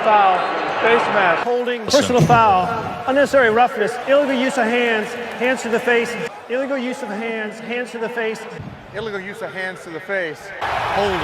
foul, face mask, holding, personal foul, unnecessary roughness, illegal use of hands, hands to the face, illegal use of hands, hands to the face. Illegal use of hands to the face, holding.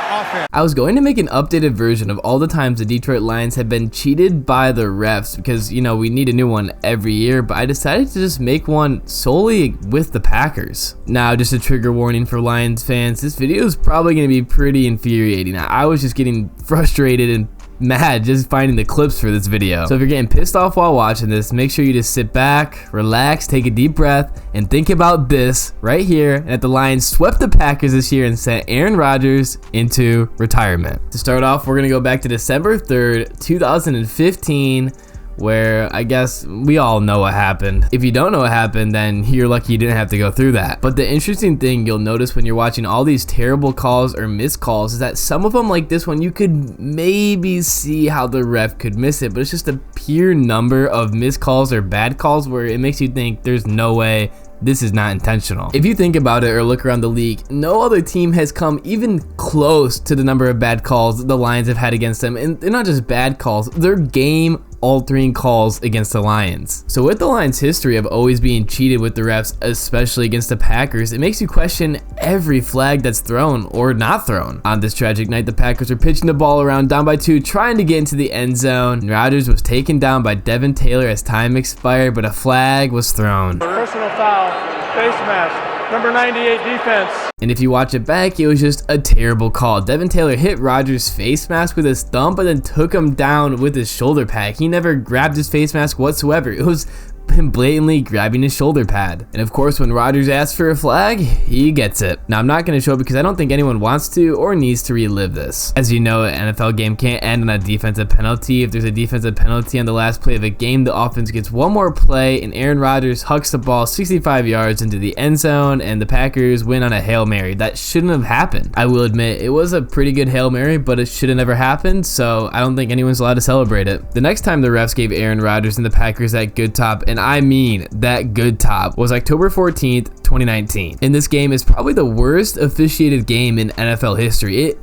Offense. I was going to make an updated version of all the times the Detroit Lions have been cheated by the refs because, you know, we need a new one every year, but I decided to just make one solely with the Packers. Now, just a trigger warning for Lions fans, this video is probably going to be pretty infuriating. I was just getting frustrated and mad just finding the clips for this video. So if you're getting pissed off while watching this, make sure you just sit back, relax, take a deep breath, and think about this right here, and that the Lions swept the Packers this year and sent Aaron Rodgers into retirement. To start off, we're going to go back to December 3rd, 2015, where I guess we all know what happened. If you don't know what happened, then you're lucky you didn't have to go through that. But the interesting thing you'll notice when you're watching all these terrible calls or missed calls is that some of them, like this one, you could maybe see how the ref could miss it, but it's just a pure number of missed calls or bad calls where it makes you think there's no way this is not intentional. If you think about it or look around the league, no other team has come even close to the number of bad calls the Lions have had against them. And they're not just bad calls, they're game-altering calls against the Lions. So with the Lions' history of always being cheated with the refs, especially against the Packers, it makes you question every flag that's thrown or not thrown. On this tragic night, the Packers were pitching the ball around down by 2, trying to get into the end zone. And Rodgers was taken down by Devin Taylor as time expired, but a flag was thrown. Personal foul, face mask, number 98 defense. And if you watch it back, it was just a terrible call. Devin Taylor hit Rodgers' face mask with his thumb, but then took him down with his shoulder pad. He never grabbed his face mask whatsoever. It was him blatantly grabbing his shoulder pad. And of course, when Rodgers asks for a flag, he gets it. Now, I'm not going to show it because I don't think anyone wants to or needs to relive this. As you know, an NFL game can't end on a defensive penalty. If there's a defensive penalty on the last play of a game, the offense gets one more play, and Aaron Rodgers hucks the ball 65 yards into the end zone, and the Packers win on a Hail Mary. That shouldn't have happened. I will admit, it was a pretty good Hail Mary, but it should have never happened, so I don't think anyone's allowed to celebrate it. The next time the refs gave Aaron Rodgers and the Packers that good top, and I mean that good top, was October 14th, 2019. And this game is probably the worst officiated game in NFL history.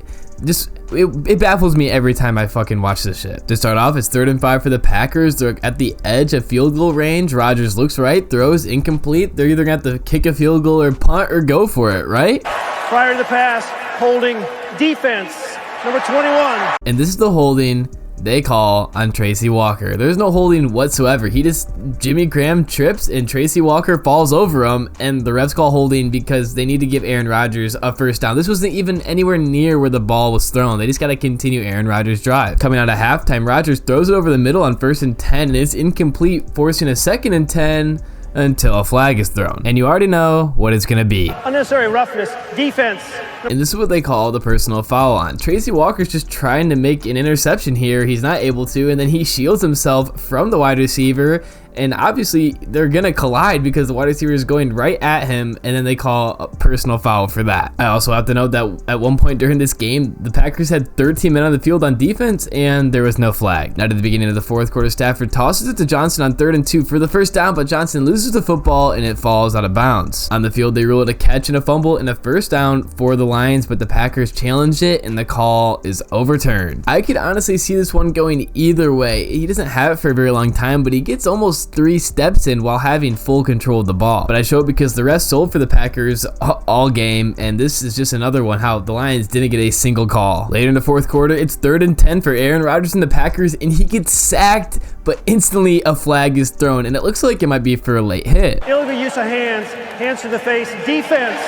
It baffles me every time I fucking watch this shit. To start off, it's 3rd and 5 for the Packers. They're at the edge of field goal range. Rodgers looks right, throws incomplete. They're either gonna have to kick a field goal or punt or go for it, right? Prior to the pass, holding, defense, number 21. And this is the holding they call on Tracy Walker. There's no holding whatsoever. Jimmy Graham trips and Tracy Walker falls over him, and the refs call holding because they need to give Aaron Rodgers a first down. This wasn't even anywhere near where the ball was thrown. They just got to continue Aaron Rodgers' drive. Coming out of halftime, Rodgers throws it over the middle on 1st and 10, and it's incomplete, forcing a 2nd and 10 until a flag is thrown. And you already know what it's gonna be. Unnecessary roughness, defense. And this is what they call the personal foul on. Tracy Walker's just trying to make an interception here. He's not able to, and then he shields himself from the wide receiver, and obviously they're gonna collide because the wide receiver is going right at him, and then they call a personal foul for that. I also have to note that at one point during this game, the Packers had 13 men on the field on defense, and there was no flag. Now, to the beginning of the 4th quarter, Stafford tosses it to Johnson on 3rd and 2 for the first down, but Johnson loses the football and it falls out of bounds. On the field, they rule it a catch and a fumble and a first down for the Lions, but the Packers challenged it and the call is overturned. I could honestly see this one going either way. He doesn't have it for a very long time, but he gets almost 3 steps in while having full control of the ball. But I show it because the refs sold for the Packers all game, and this is just another one how the Lions didn't get a single call. Later in the 4th quarter, it's 3rd and 10 for Aaron Rodgers and the Packers, and he gets sacked, but instantly a flag is thrown, and it looks like it might be for a late hit. Illegal use of hands, hands to the face, defense,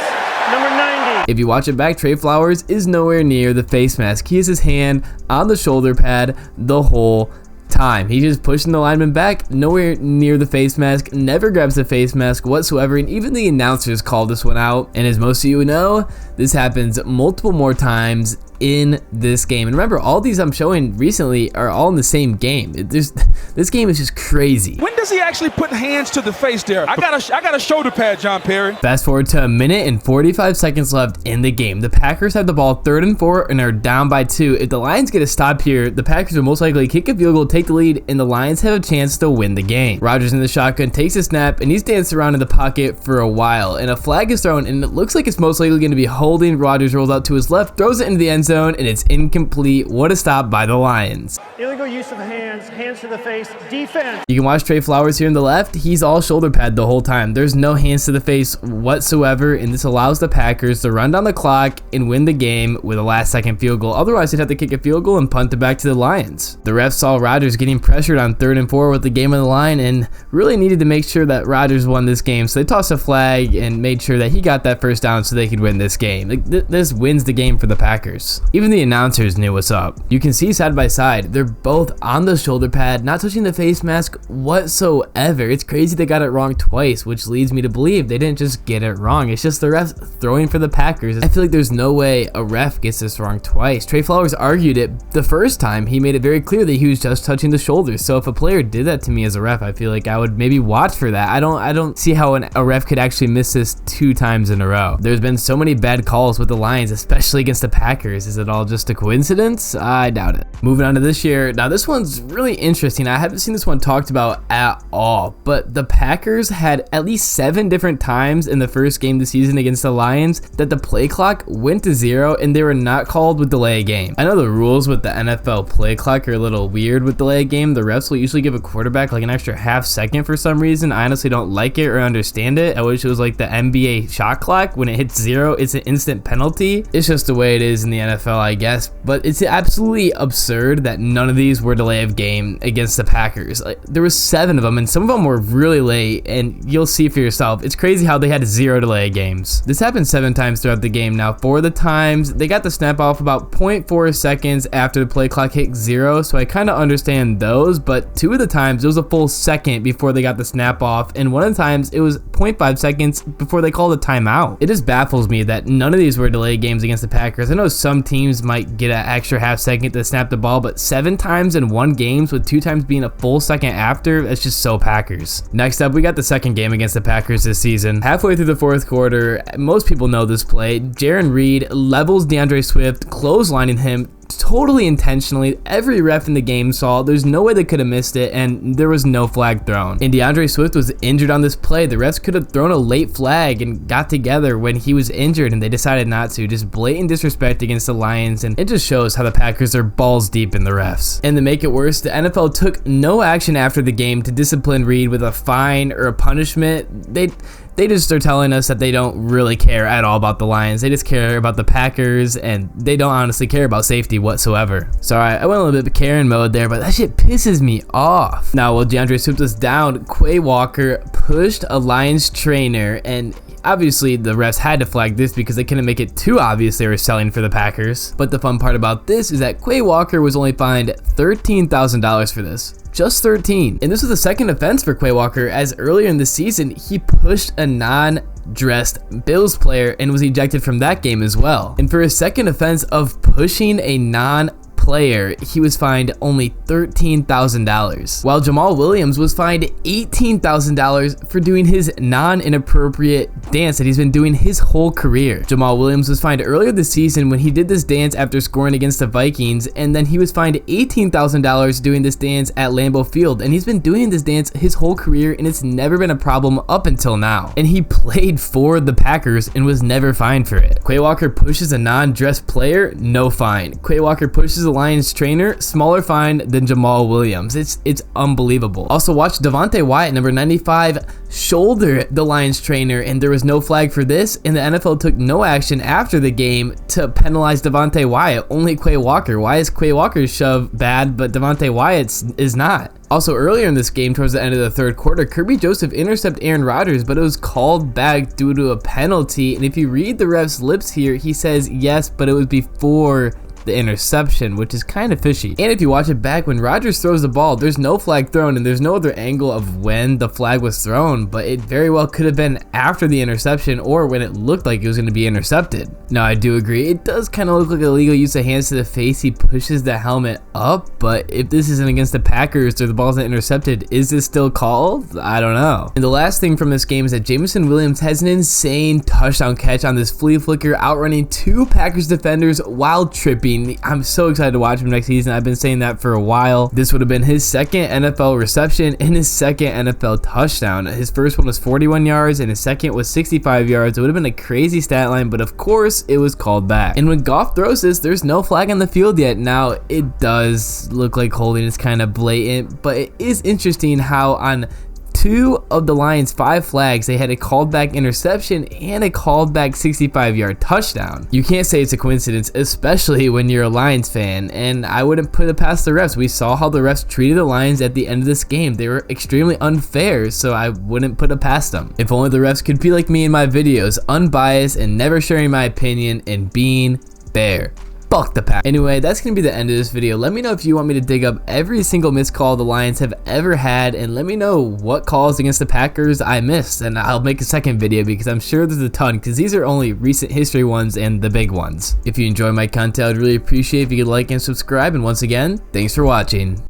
number 90. If you watch it back, Trey Flowers is nowhere near the face mask. He has his hand on the shoulder pad the whole time. He's just pushing the lineman back, nowhere near the face mask, never grabs the face mask whatsoever, and even the announcers called this one out. And as most of you know, this happens multiple more times in this game. And remember, all these I'm showing recently are all in the same game. This game is just crazy. When does he actually put hands to the face there? I got a shoulder pad, John Perry. Fast forward to 1 minute and 45 seconds left in the game. The Packers have the ball 3rd and 4 and are down by 2. If the Lions get a stop here, the Packers will most likely kick a field goal, take the lead, and the Lions have a chance to win the game. Rodgers in the shotgun takes a snap, and he's dancing around in the pocket for a while, and a flag is thrown, and it looks like it's most likely going to be holding. Rodgers rolls out to his left, throws it into the end zone, zone, and it's incomplete. What a stop by the Lions. Illegal use of hands, hands to the face, defense. You can watch Trey Flowers here on the left. He's all shoulder pad the whole time. There's no hands to the face whatsoever, and this allows the Packers to run down the clock and win the game with a last-second field goal. Otherwise, they'd have to kick a field goal and punt it back to the Lions. The refs saw Rodgers getting pressured on 3rd and 4 with the game on the line and really needed to make sure that Rodgers won this game, so they tossed a flag and made sure that he got that first down so they could win this game. This wins the game for the Packers. Even the announcers knew what's up. You can see side by side, they're both on the shoulder pad, not touching the face mask whatsoever. It's crazy they got it wrong twice, which leads me to believe they didn't just get it wrong. It's just the refs throwing for the Packers. I feel like there's no way a ref gets this wrong twice. Trey Flowers argued it the first time. He made it very clear that he was just touching the shoulders. So if a player did that to me as a ref, I feel like I would maybe watch for that. I don't see how a ref could actually miss this 2 times in a row. There's been so many bad calls with the Lions, especially against the Packers. Is it all just a coincidence? I doubt it. Moving on to this year. Now this one's really interesting. I haven't seen this one talked about at all, but the Packers had at least 7 different times in the first game of the season against the Lions that the play clock went to 0 and they were not called with delay of game. I know the rules with the NFL play clock are a little weird with delay of game. The refs will usually give a quarterback like an extra half second for some reason. I honestly don't like it or understand it. I wish it was like the NBA shot clock. When it hits 0, it's an instant penalty. It's just the way it is in the NFL, I guess, but it's absolutely absurd that none of these were delay of game against the Packers. Like, there was 7 of them and some of them were really late, and you'll see for yourself. It's crazy how they had 0 delay games. This happened 7 times throughout the game. Now 4 of the times they got the snap off about 0.4 seconds after the play clock hit 0, so I kind of understand those, but 2 of the times it was a full second before they got the snap off, and 1 of the times it was 0.5 seconds before they called a timeout. It just baffles me that none of these were delayed games against the Packers. I know some teams might get an extra half second to snap the ball, but 7 times in 1 game with 2 times being a full second after, that's just so Packers. Next up, we got the second game against the Packers this season. Halfway through the 4th quarter, most people know this play. Jaron Reed levels DeAndre Swift, clotheslining him totally intentionally. Every ref in the game saw. There's no way they could have missed it, and there was no flag thrown. And DeAndre Swift was injured on this play. The refs could have thrown a late flag and got together when he was injured, and they decided not to. Just blatant disrespect against the Lions, and it just shows how the Packers are balls deep in the refs. And to make it worse, the NFL took no action after the game to discipline Reed with a fine or a punishment. They just are telling us that they don't really care at all about the Lions. They just care about the Packers, and they don't honestly care about safety whatsoever. Sorry, I went a little bit Karen mode there, but that shit pisses me off. Now, while DeAndre Swift was down, Quay Walker pushed a Lions trainer, and obviously the refs had to flag this because they couldn't make it too obvious they were selling for the Packers. But the fun part about this is that Quay Walker was only fined $13,000 for this. Just 13. And this was the second offense for Quay Walker, as earlier in the season he pushed a non-dressed Bills player and was ejected from that game as well. And for his second offense of pushing a non-player, he was fined only $13,000, while Jamal Williams was fined $18,000 for doing his non-inappropriate dance that he's been doing his whole career. Jamal Williams was fined earlier this season when he did this dance after scoring against the Vikings, and then he was fined $18,000 doing this dance at Lambeau Field, and he's been doing this dance his whole career, and it's never been a problem up until now. And he played for the Packers and was never fined for it. Quay Walker pushes a non-dressed player, no fine. Quay Walker pushes a Lions trainer, smaller fine than Jamal Williams. It's unbelievable. Also, watch Devontae Wyatt, number 95, shoulder the Lions trainer, and there was no flag for this, and the NFL took no action after the game to penalize Devontae Wyatt, only Quay Walker. Why is Quay Walker's shove bad, but Devontae Wyatt's is not? Also, earlier in this game, towards the end of the 3rd quarter, Kirby Joseph intercepted Aaron Rodgers, but it was called back due to a penalty, and if you read the ref's lips here, he says yes, but it was before the interception, which is kind of fishy. And if you watch it back, when Rodgers throws the ball, there's no flag thrown, and there's no other angle of when the flag was thrown, but it very well could have been after the interception or when it looked like it was going to be intercepted. Now, I do agree, it does kind of look like illegal use of hands to the face. He pushes the helmet up, but if this isn't against the Packers or the ball's not intercepted, is this still called? I don't know. And the last thing from this game is that Jameson Williams has an insane touchdown catch on this flea flicker, outrunning 2 Packers defenders while tripping Bean. I'm so excited to watch him next season. I've been saying that for a while. This would have been his second NFL reception and his second NFL touchdown. His first one was 41 yards and his second was 65 yards. It would have been a crazy stat line, but of course it was called back. And when Goff throws this, there's no flag on the field yet. Now it does look like holding, is kind of blatant, but it is interesting how on 2 of the Lions' 5 flags, they had a called back interception and a called back 65-yard touchdown. You can't say it's a coincidence, especially when you're a Lions fan, and I wouldn't put it past the refs. We saw how the refs treated the Lions at the end of this game. They were extremely unfair, so I wouldn't put it past them. If only the refs could be like me in my videos, unbiased and never sharing my opinion and being fair. Fuck the Pack. Anyway, that's gonna be the end of this video. Let me know if you want me to dig up every single missed call the Lions have ever had, and let me know what calls against the Packers I missed, and I'll make a second video because I'm sure there's a ton, because these are only recent history ones and the big ones. If you enjoy my content, I'd really appreciate if you could like and subscribe, and once again, thanks for watching.